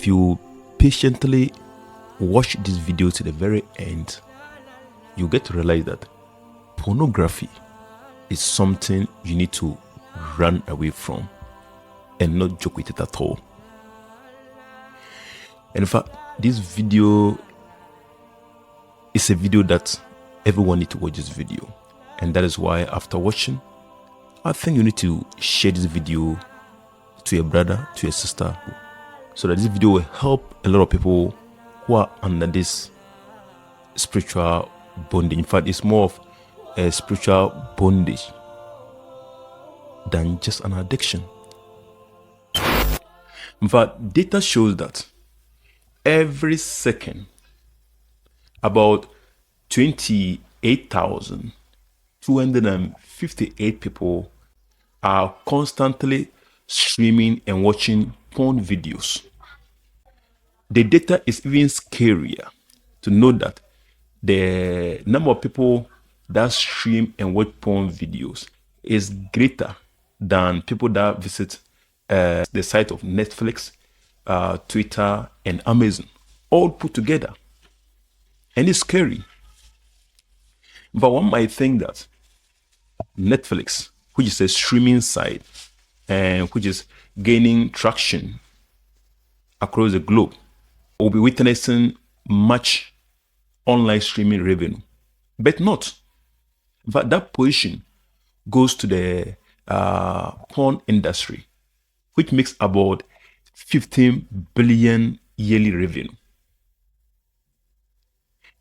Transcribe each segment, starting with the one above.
if you patiently watch this video to the very end, you get to realize that pornography is something you need to run away from and not joke with it at all. And in fact, this video is a video that everyone needs to watch this video. And that is why after watching, I think you need to share this video to your brother, to your sister, so that this video will help a lot of people who are under this spiritual bondage. In fact, it's more of a spiritual bondage than just an addiction. In fact, data shows that every second, about 28,258 people are constantly streaming and watching porn videos. The data is even scarier to know that the number of people that stream and watch porn videos is greater than people that visit the site of Netflix, Twitter, and Amazon, all put together. And it's scary. But one might think that Netflix, which is a streaming site and which is gaining traction across the globe, will be witnessing much online streaming revenue, but not. In fact, that position goes to the porn industry, which makes about 15 billion yearly revenue.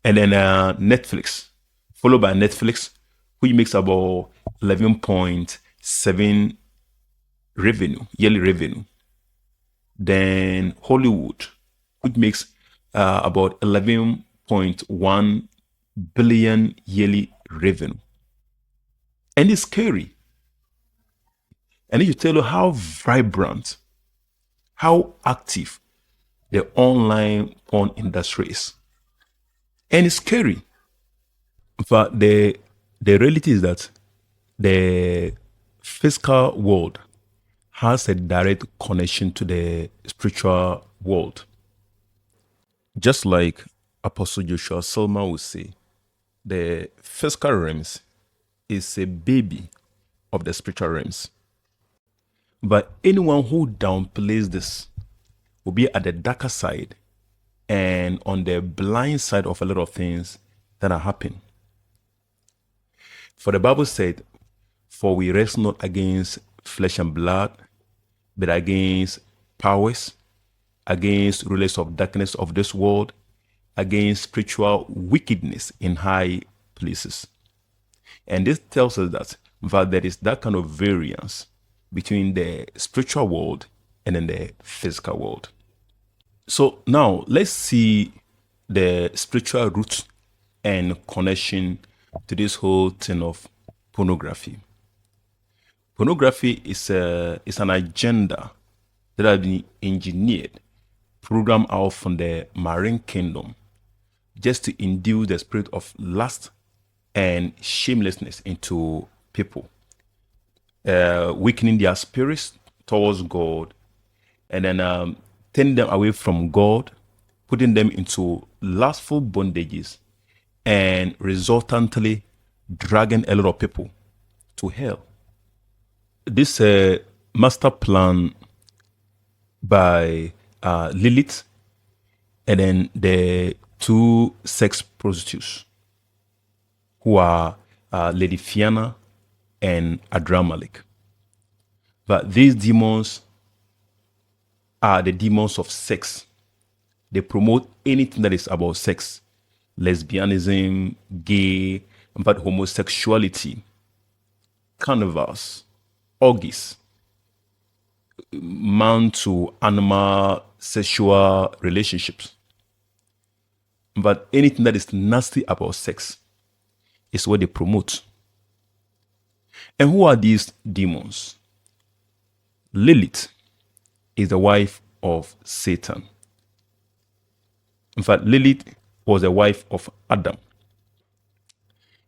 And then Netflix, followed by Netflix, which makes about 11.7 yearly revenue. Then Hollywood, which makes about 11.1 billion yearly revenue. And it's scary. And it should tell you how vibrant, how active the online porn industry is. And it's scary. But the reality is that the physical world has a direct connection to the spiritual world. Just like Apostle Joshua Selma would say, the physical realms is a baby of the spiritual realms. But anyone who downplays this will be at the darker side and on the blind side of a lot of things that are happening. For the Bible said, "For we wrestle not against flesh and blood, but against powers, against rulers of darkness of this world, against spiritual wickedness in high places." And this tells us that there is that kind of variance between the spiritual world and then the physical world. So now let's see the spiritual roots and connection to this whole thing of pornography. Pornography is an agenda that has been engineered, programmed out from the marine kingdom, just to induce the spirit of lust and shamelessness into people, weakening their spirits towards God, and then turning them away from God, putting them into lustful bondages, and resultantly dragging a lot of people to hell. This master plan by Lilith and then the two sex prostitutes who are Lady Fiana and Adramelech. But these demons are the demons of sex. They promote anything that is about sex, lesbianism, gay, but homosexuality, carnivals, orgies, man to animal sexual relationships. But anything that is nasty about sex is what they promote. And who are these demons? Lilith is the wife of Satan. In fact, Lilith was the wife of Adam.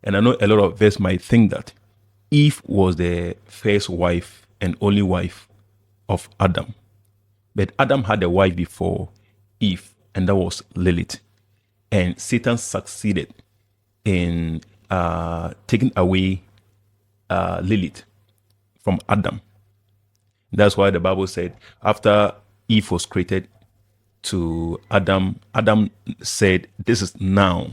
And I know a lot of us might think that Eve was the first wife and only wife of Adam. But Adam had a wife before, Eve, and that was Lilith. And Satan succeeded in taking away Lilith from Adam. That's why the Bible said after Eve was created to Adam, Adam said, "This is now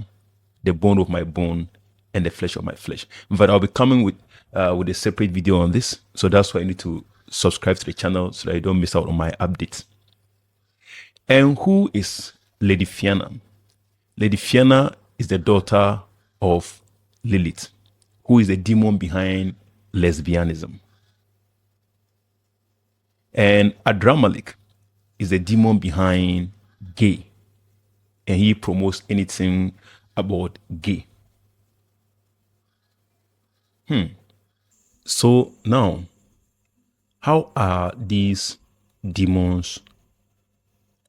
the bone of my bone and the flesh of my flesh." But I'll be coming with a separate video on this. So that's why you need to subscribe to the channel so that you don't miss out on my updates. And who is Lady Fianna? Lady Fianna is the daughter of Lilith, who is the demon behind lesbianism. And Adramalik is the demon behind gay. And he promotes anything about gay. So now, how are these demons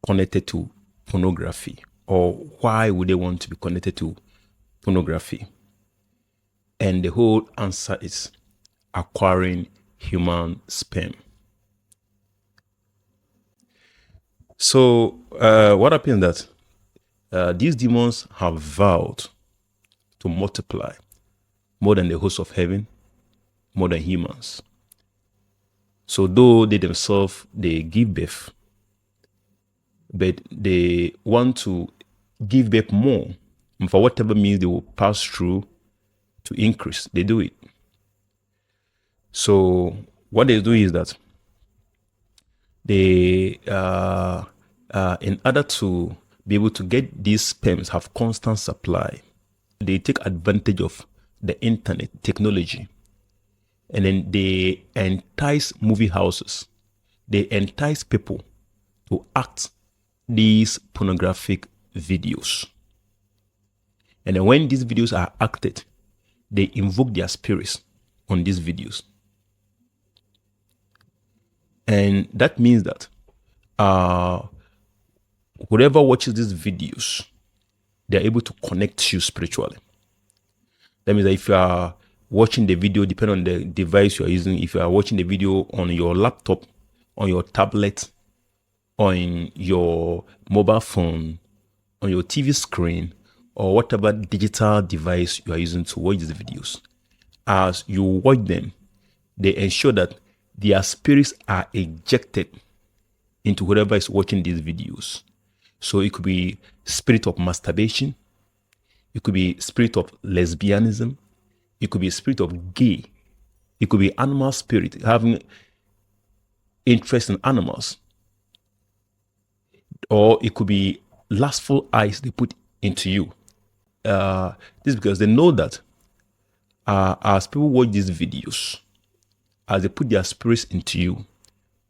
connected to pornography? Or why would they want to be connected to pornography? And the whole answer is acquiring human sperm. So what happens is that these demons have vowed to multiply more than the hosts of heaven, more than humans. So though they themselves, they give birth, but they want to give birth more. And for whatever means they will pass through to increase, they do it. So what they do is that they, in order to be able to get these sperms, have constant supply, they take advantage of the internet technology, and then they entice movie houses, they entice people to act these pornographic videos. And then when these videos are acted, they invoke their spirits on these videos. And that means that whoever watches these videos, they're able to connect to you spiritually. That means that if you are watching the video, depending on the device you are using, if you are watching the video on your laptop, on your tablet, on your mobile phone, on your TV screen, or whatever digital device you are using to watch these videos, as you watch them, they ensure that their spirits are ejected into whoever is watching these videos. So it could be spirit of masturbation, it could be spirit of lesbianism, it could be spirit of gay, it could be animal spirit, having interest in animals, or it could be lustful eyes they put into you. This is because they know that as people watch these videos, as they put their spirits into you,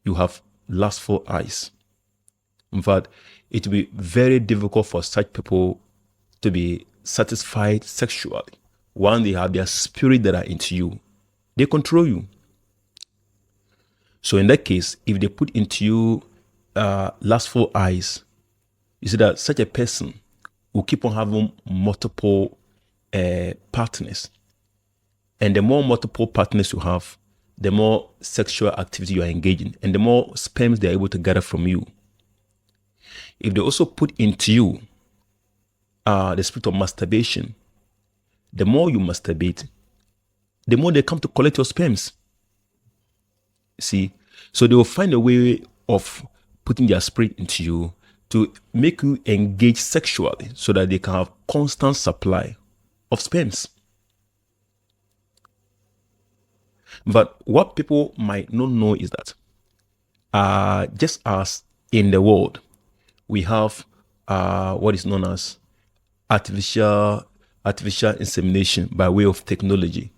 you have lustful eyes. In fact, it will be very difficult for such people to be satisfied sexually. When they have their spirit that are into you, they control you. So in that case, if they put into you lustful eyes, you see that such a person will keep on having multiple partners. And the more multiple partners you have, the more sexual activity you are engaging, and the more sperms they are able to gather from you. If they also put into you the spirit of masturbation, the more you masturbate, the more they come to collect your sperms. See, so they will find a way of putting their spirit into you to make you engage sexually so that they can have constant supply of sperms. But what people might not know is that just as in the world, we have what is known as artificial insemination by way of technology.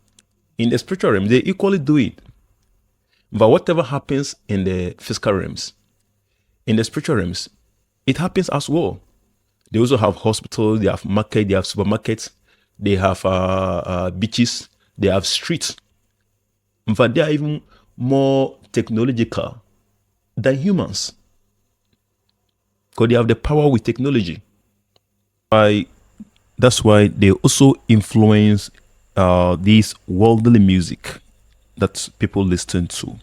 In the spiritual realm, they equally do it. But whatever happens in the physical realms, in the spiritual realms, it happens as well. They also have hospitals, they have market, they have supermarkets, they have beaches, they have streets. In fact, they are even more technological than humans, because they have the power with technology. That's why they also influence this worldly music that people listen to,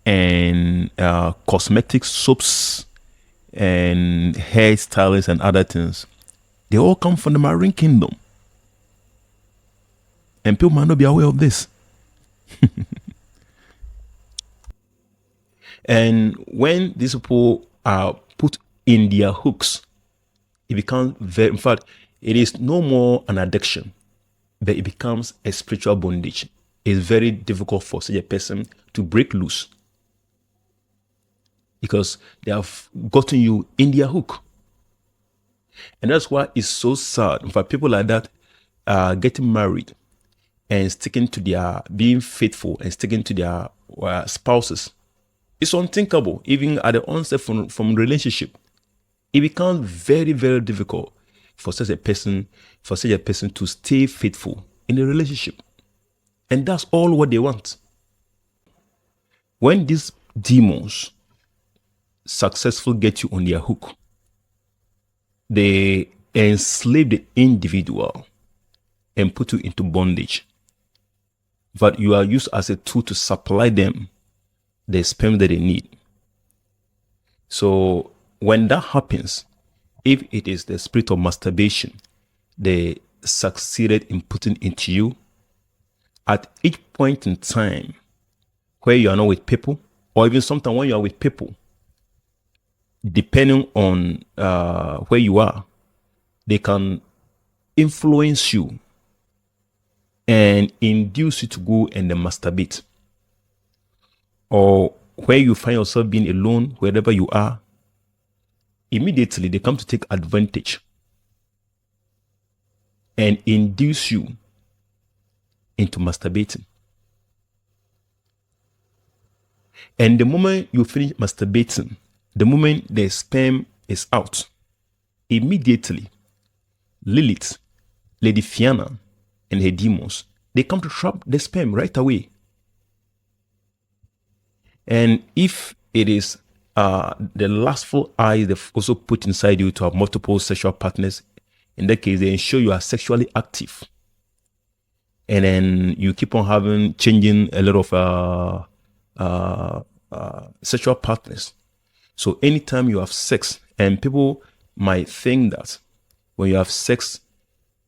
and cosmetic soaps, and hairstylists and other things, they all come from the marine kingdom. And people might not be aware of this. And when these people are put in their hooks, it becomes very, in fact, it is no more an addiction, but it becomes a spiritual bondage. It's very difficult for such a person to break loose because they have gotten you in their hook. And that's why it's so sad. In fact, people like that are getting married and sticking to their, being faithful and sticking to their spouses. It's unthinkable, even at the onset from relationship. It becomes very, very difficult for such a person to stay faithful in a relationship. And that's all what they want. When these demons successfully get you on their hook, they enslave the individual and put you into bondage. But you are used as a tool to supply them the sperm that they need. So when that happens, if it is the spirit of masturbation they succeeded in putting into you, at each point in time where you are not with people, or even sometimes when you are with people, depending on where you are, they can influence you and induce you to go and then masturbate. Or where you find yourself being alone, wherever you are, immediately they come to take advantage and induce you into masturbating. And the moment you finish masturbating, the moment the sperm is out, immediately Lilith, Lady Fiona, and her demons, they come to trap the sperm right away. And if it is the lustful eyes they've also put inside you to have multiple sexual partners, in that case, they ensure you are sexually active. And then you keep on changing a lot of sexual partners. So anytime you have sex, and people might think that when you have sex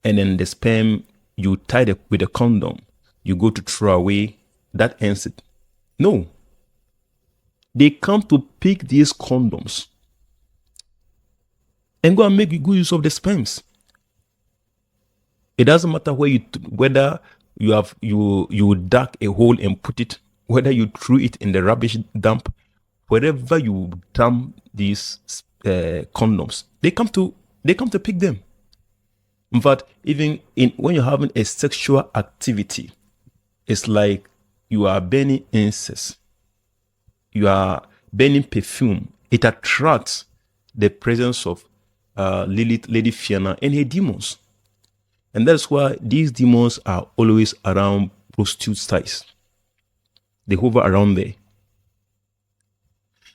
and then the sperm, you tie it with a condom, you go to throw away, that ends it. No. They come to pick these condoms and go and make good use of the sperms. It doesn't matter whether you dug a hole and put it, whether you threw it in the rubbish dump, wherever you dump these condoms, they come to pick them. In fact, even when you're having a sexual activity, it's like you are burning incense. You are burning perfume. It attracts the presence of Lilith, Lady Fiona, and her demons. And that's why these demons are always around prostitute sites. They hover around there.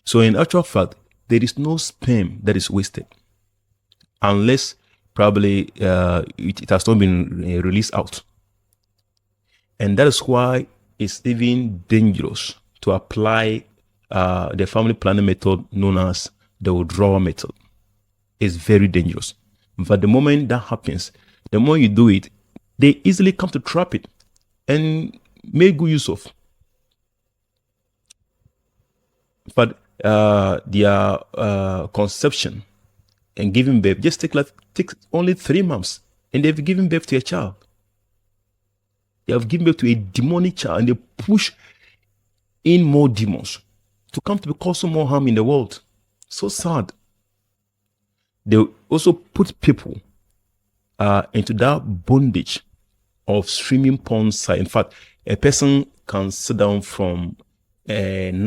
So in actual fact, there is no sperm that is wasted unless probably it has not been released out. And that is why it's even dangerous to apply the family planning method known as the withdrawal method. It's very dangerous. But the moment that happens, the more you do it, they easily come to trap it and make good use of. But their conception and giving birth just takes only 3 months, and they've given birth to a child. They have given birth to a demonic child, and they push in more demons to come to cause more harm in the world. So sad. They also put people into that bondage of streaming porn site. In fact, a person can sit down from in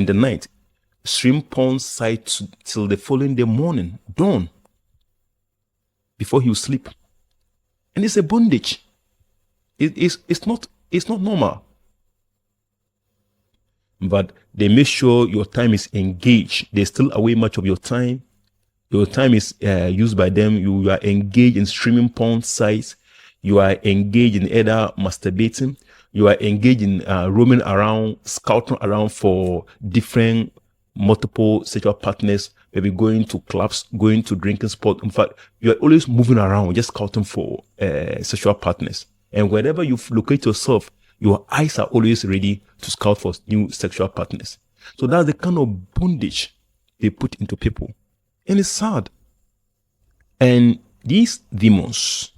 the night, stream porn site till the following day morning, dawn, before he will sleep. And it's a bondage. It's not normal. But they make sure your time is engaged. They steal away much of your time. Your time is used by them. You are engaged in streaming porn sites. You are engaged in either masturbating. You are engaged in roaming around, scouting around for different multiple sexual partners, maybe going to clubs, going to drinking spot. In fact, you are always moving around, just scouting for sexual partners. And wherever you locate yourself, your eyes are always ready to scout for new sexual partners. So that's the kind of bondage they put into people. And it's sad. And these demons,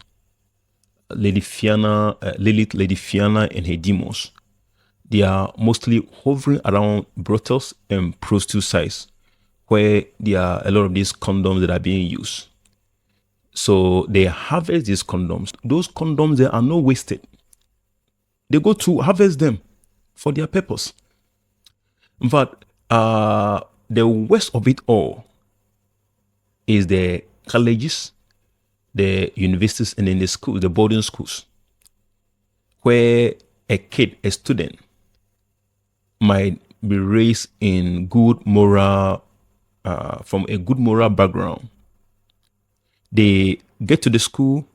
Lilith, Lady Fiona, and her demons, they are mostly hovering around brothels and prostitute sites where there are a lot of these condoms that are being used. So they harvest these condoms. Those condoms, they are not wasted. They go to harvest them for their purpose. But the worst of it all is the colleges, the universities, and in the schools, the boarding schools, where a kid, a student, might be raised in good moral, from a good moral background. They get to the school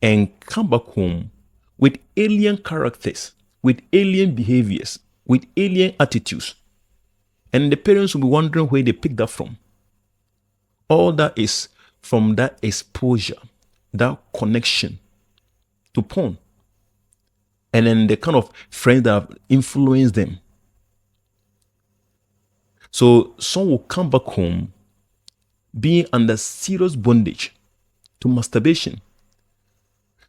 and come back home with alien characters, with alien behaviors, with alien attitudes. And the parents will be wondering where they picked that from. All that is from that exposure, that connection to porn. And then the kind of friends that have influenced them. So some will come back home being under serious bondage to masturbation.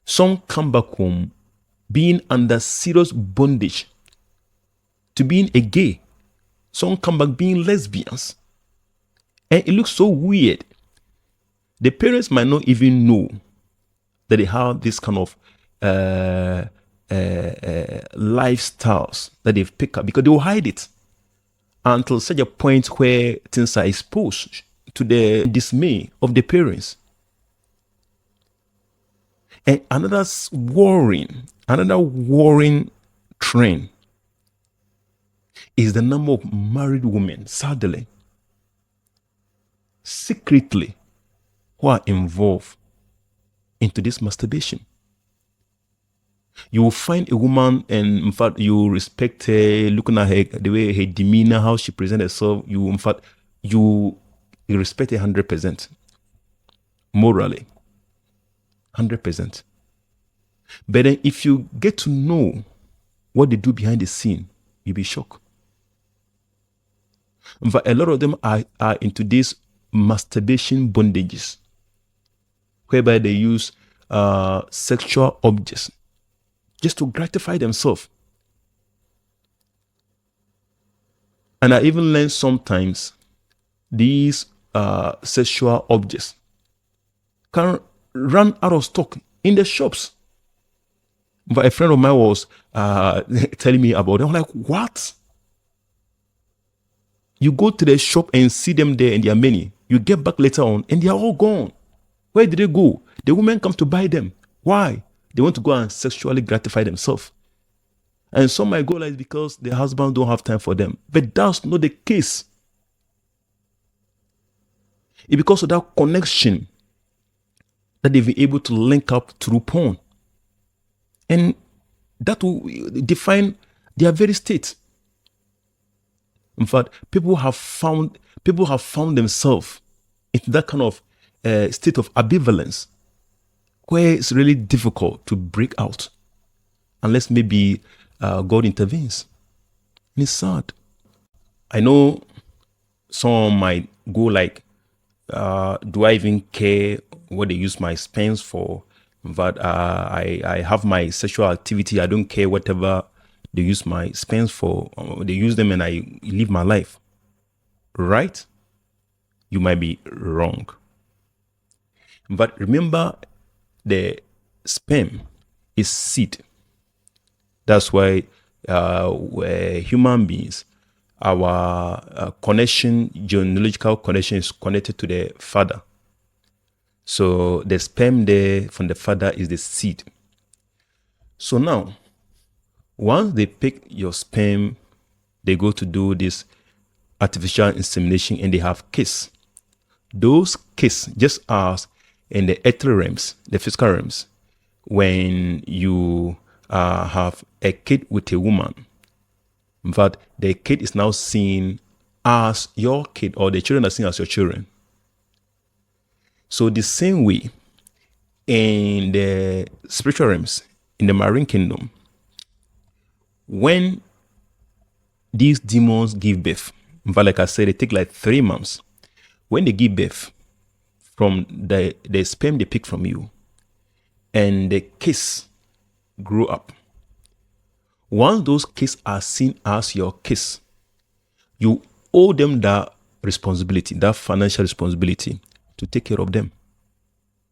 Some come back home being under serious bondage to being a gay. Some come back being lesbians. And it looks so weird. The parents might not even know that they have this kind of lifestyles that they've picked up, because they will hide it until such a point where things are exposed to the dismay of the parents. And another worrying trend is the number of married women, sadly, secretly, who are involved into this masturbation. You will find a woman, and in fact, you respect her, looking at her, the way her demeanor, how she presents herself. You respect her 100%, morally, 100%. But then, if you get to know what they do behind the scene, you'll be shocked. In fact, a lot of them are into these masturbation bondages, whereby they use sexual objects just to gratify themselves. And I even learned sometimes these sexual objects can run out of stock in the shops. But a friend of mine was telling me about it. I'm like, what? You go to the shop and see them there and there are many. You get back later on and they are all gone. Where did they go? The women come to buy them. Why? They want to go and sexually gratify themselves. And some might go like because their husband don't have time for them. But that's not the case. It's because of that connection that they've been able to link up through porn. And that will define their very state. In fact, people have found themselves in that kind of state of ambivalence, where it's really difficult to break out unless maybe God intervenes. And it's sad. I know some might go like, do I even care what they use my sperms for? But I have my sexual activity. I don't care whatever they use my sperms for. They use them and I live my life. Right? You might be wrong. But remember, the sperm is seed. That's why human beings, our connection, genealogical connection is connected to the father. So the sperm there from the father is the seed. So now, once they pick your sperm, they go to do this artificial insemination and they have kids. Those kids, just as in the earthly realms, the physical realms, when you have a kid with a woman, but the kid is now seen as your kid, or the children are seen as your children. So the same way in the spiritual realms, in the marine kingdom, when these demons give birth, in fact, like I said, they take like 3 months. When they give birth, from the sperm they pick from you and the kiss grow up. Once those kids are seen as your kids, you owe them that responsibility, that financial responsibility to take care of them,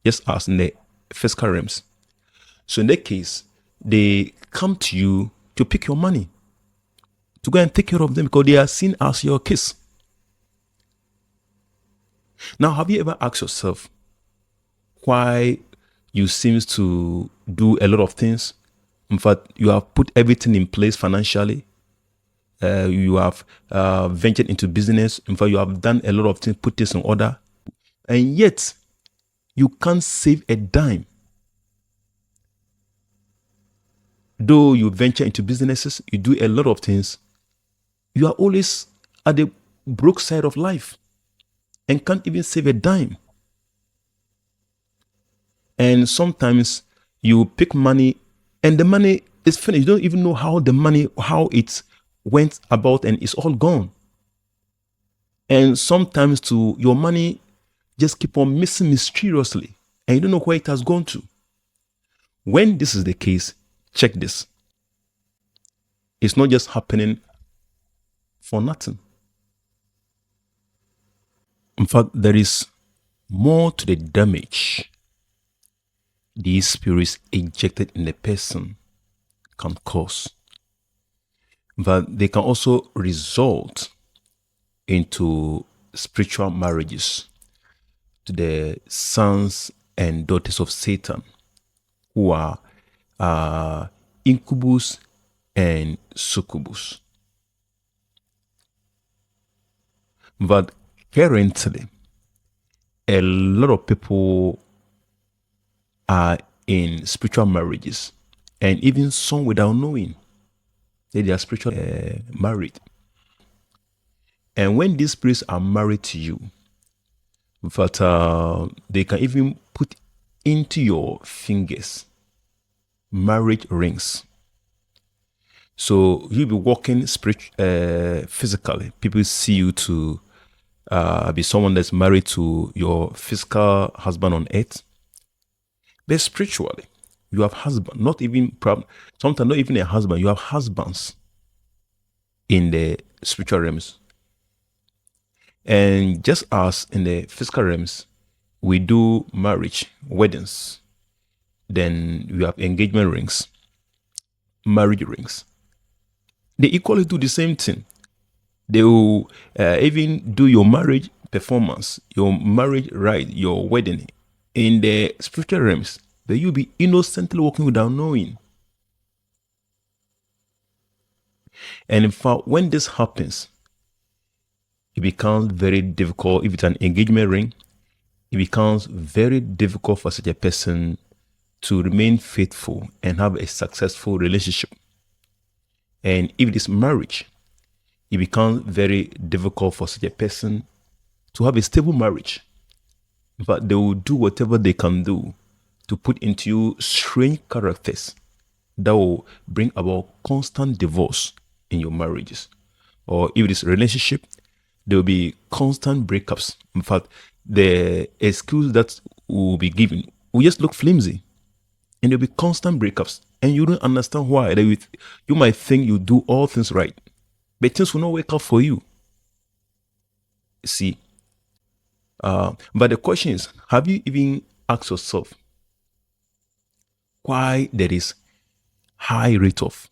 just as in the physical realms. So in that case, they come to you to pick your money, to go and take care of them because they are seen as your kids. Now, have you ever asked yourself why you seems to do a lot of things? In fact, you have put everything in place financially. You have ventured into business. In fact, you have done a lot of things, put this in order. And yet, you can't save a dime. Though you venture into businesses, you do a lot of things, you are always at the broke side of life and can't even save a dime. And sometimes you pick money and the money is finished. You don't even know how it went about and it's all gone. And sometimes too, your money just keep on missing mysteriously and you don't know where it has gone to. When this is the case, check this. It's not just happening for nothing. In fact, there is more to the damage these spirits injected in the person can cause. But they can also result into spiritual marriages to the sons and daughters of Satan, who are incubus and succubus. But currently, a lot of people are in spiritual marriages, and even some without knowing that they are spiritually married. And when these spirits are married to you, but they can even put into your fingers marriage rings. So you'll be walking physically. People see you to be someone that's married to your physical husband on earth. But spiritually, you have husband, sometimes not even a husband, you have husbands in the spiritual realms. And just as in the physical realms, we do marriage, weddings, then we have engagement rings, marriage rings. They equally do the same thing. They will even do your marriage performance, your marriage rite, your wedding in the spiritual realms, that you'll be innocently walking without knowing. And in fact, when this happens, it becomes very difficult. If it's an engagement ring, it becomes very difficult for such a person to remain faithful and have a successful relationship. And if it is marriage, it becomes very difficult for such a person to have a stable marriage. But they will do whatever they can do to put into you strange characters that will bring about constant divorce in your marriages. Or if it is a relationship, there will be constant breakups. In fact, the excuse that will be given will just look flimsy. And there'll be constant breakups. And you don't understand why. You might think you do all things right, but things will not work out for you. See? But the question is, have you even asked yourself why there is high rate of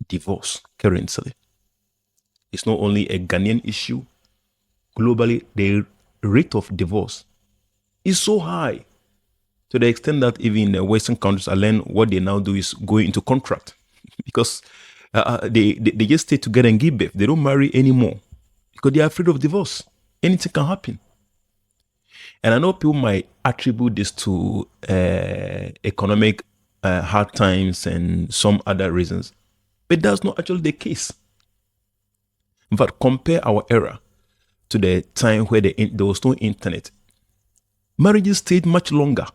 divorce currently? It's not only a Ghanaian issue. Globally, the rate of divorce is so high to the extent that even in the Western countries, what they now do is go into contract because they just stay together and give birth. They don't marry anymore because they are afraid of divorce. Anything can happen. And I know people might attribute this to economic hard times and some other reasons, but that's not actually the case. But compare our era to the time where there was no internet. marriages stayed much longer.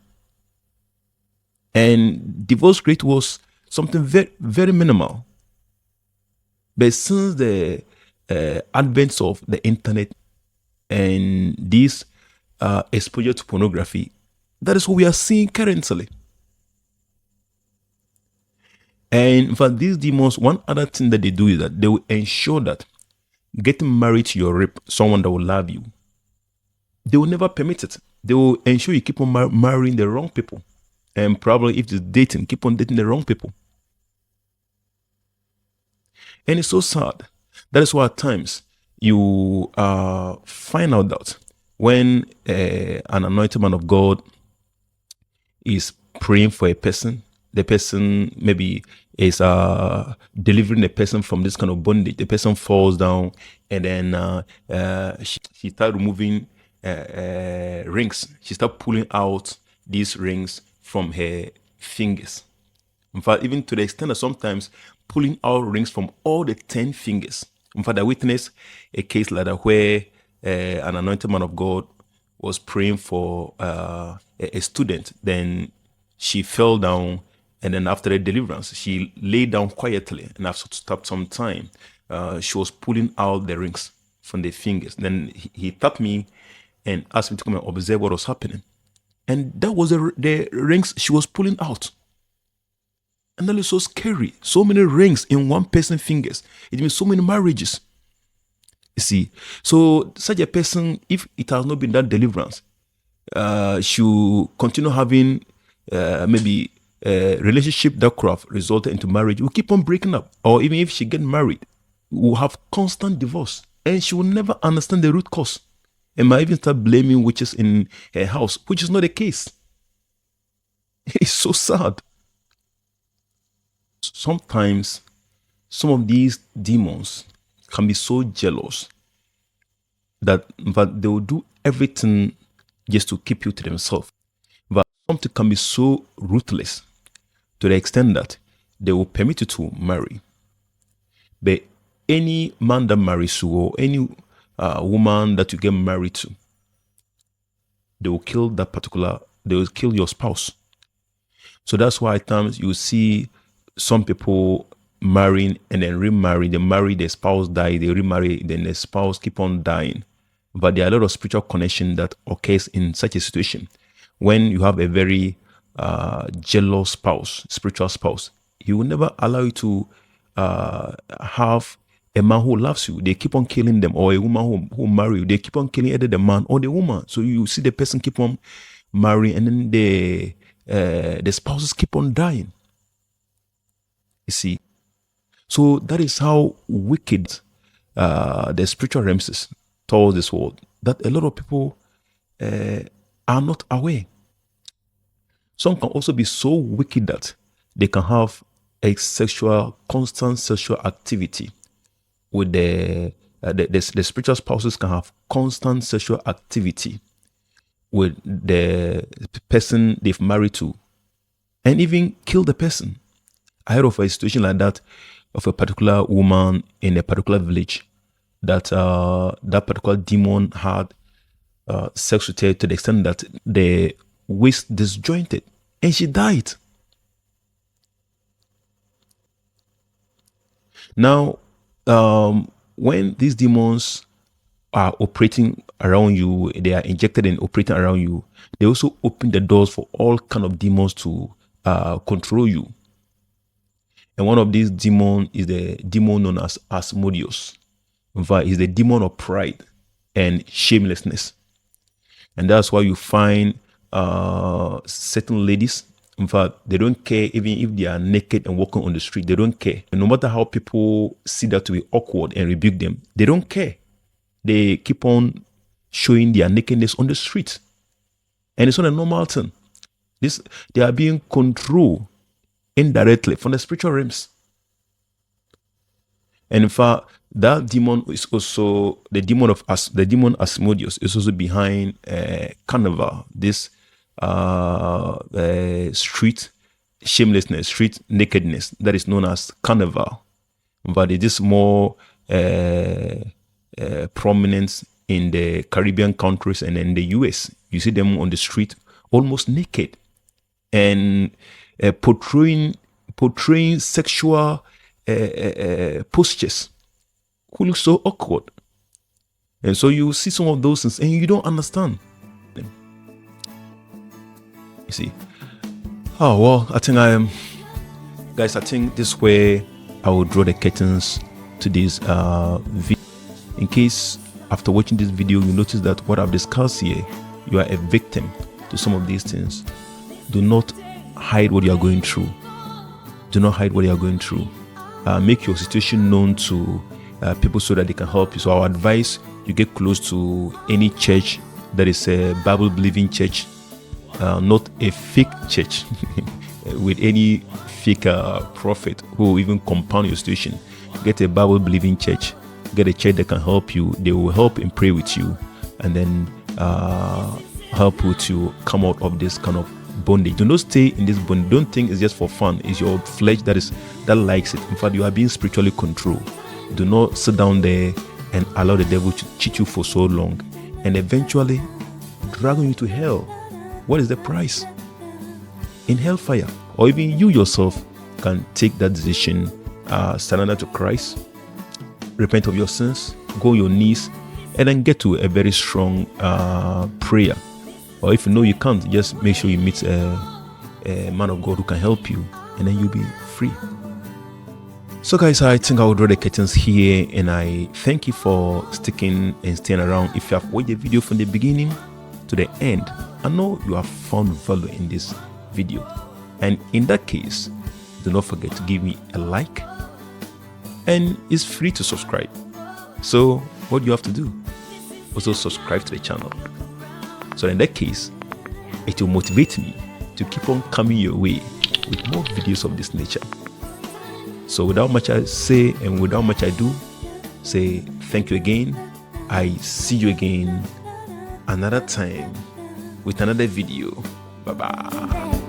And divorce rate was something very, very minimal. But since the advent of the internet and this exposure to pornography, that is what we are seeing currently. And for these demons, one other thing that they do is that they will ensure that getting married to your rib, someone that will love you, they will never permit it. They will ensure you keep on marrying the wrong people. And probably if it's dating, keep on dating the wrong people. And it's so sad. That is why at times you find out that when an anointed man of God is praying for a person, the person maybe is delivering the person from this kind of bondage. The person falls down, and then she starts removing rings. She starts pulling out these rings from her fingers. In fact, even to the extent that sometimes pulling out rings from all the 10 fingers. In fact, I witnessed a case like that where an anointed man of God was praying for a student. Then she fell down, and then after the deliverance, she lay down quietly, and after stopped some time, she was pulling out the rings from the fingers. Then he tapped me and asked me to come and observe what was happening. And that was the rings she was pulling out. And that is so scary. So many rings in one person's fingers. It means so many marriages. You see, so such a person, if it has not been that deliverance, should continue having maybe a relationship that could have resulted into marriage, will keep on breaking up. Or even if she get married, will have constant divorce, and she will never understand the root cause, and might even start blaming witches in her house, which is not the case. It's so sad. Sometimes some of these demons can be so jealous that they will do everything just to keep you to themselves. But something can be so ruthless to the extent that they will permit you to marry. But any man that marries you, or any woman that you get married to, they will kill they will kill your spouse. So that's why at times you see some people marrying and then remarry. They marry, their spouse die, they remarry, then the spouse keep on dying. But there are a lot of spiritual connection that occurs in such a situation. When you have a very jealous spouse, spiritual spouse, he will never allow you to have a man who loves you. They keep on killing them. Or a woman who marry you, they keep on killing either the man or the woman. So you see the person keep on marrying, and then the spouses keep on dying. You see, so that is how wicked the spiritual realms is towards this world, that a lot of people are not aware. Some can also be so wicked that they can have a constant sexual activity with the spiritual spouses can have constant sexual activity with the person they've married to, and even kill the person. I heard of a situation like that, of a particular woman in a particular village, that that particular demon had sex with her to the extent that the waist disjointed, and she died. Now, when these demons are operating around you, they are injected and operating around you, they also open the doors for all kind of demons to control you. And one of these demons is the demon known as Asmodeus. In fact, it's the demon of pride and shamelessness. And that's why you find certain ladies, in fact, they don't care even if they are naked and walking on the street. They don't care. And no matter how people see that to be awkward and rebuke them, they don't care. They keep on showing their nakedness on the street. And it's not a normal thing. They are being controlled indirectly from the spiritual realms. And in fact, that demon is also the demon Asmodeus is also behind carnival, this street shamelessness, street nakedness that is known as carnival. But it is more prominent in the Caribbean countries and in the US. You see them on the street almost naked and portraying sexual postures who look so awkward. And so you see some of those things and you don't understand them. You see. Oh, well, I think guys, I think this is where I will draw the curtains to this video. In case after watching this video, you notice that what I've discussed here, you are a victim to some of these things. Do not hide what you are going through. Do not hide what you are going through. Make your situation known to people so that they can help you. So our advice, you get close to any church that is a Bible-believing church, not a fake church with any fake prophet who will even compound your situation. Get a Bible-believing church. Get a church that can help you. They will help and pray with you, and then help you to come out of this kind of bondage. Do not stay in this bondage. Don't think it's just for fun. It's your flesh that likes it. In fact, you are being spiritually controlled. Do not sit down there and allow the devil to cheat you for so long and eventually dragging you to hell. What is the price? In hellfire. Or even you yourself can take that decision, surrender to Christ, repent of your sins, go on your knees, and then get to a very strong prayer. Or if you know you can't, just make sure you meet a man of God who can help you, and then you'll be free. So guys, I think I will draw the curtains here, and I thank you for sticking and staying around. If you have watched the video from the beginning to the end, I know you have found value in this video. And in that case, do not forget to give me a like, and it's free to subscribe. So what you have to do, also subscribe to the channel. So in that case, it will motivate me to keep on coming your way with more videos of this nature. So without much I say and without much I do, say thank you again. I see you again another time with another video. Bye bye.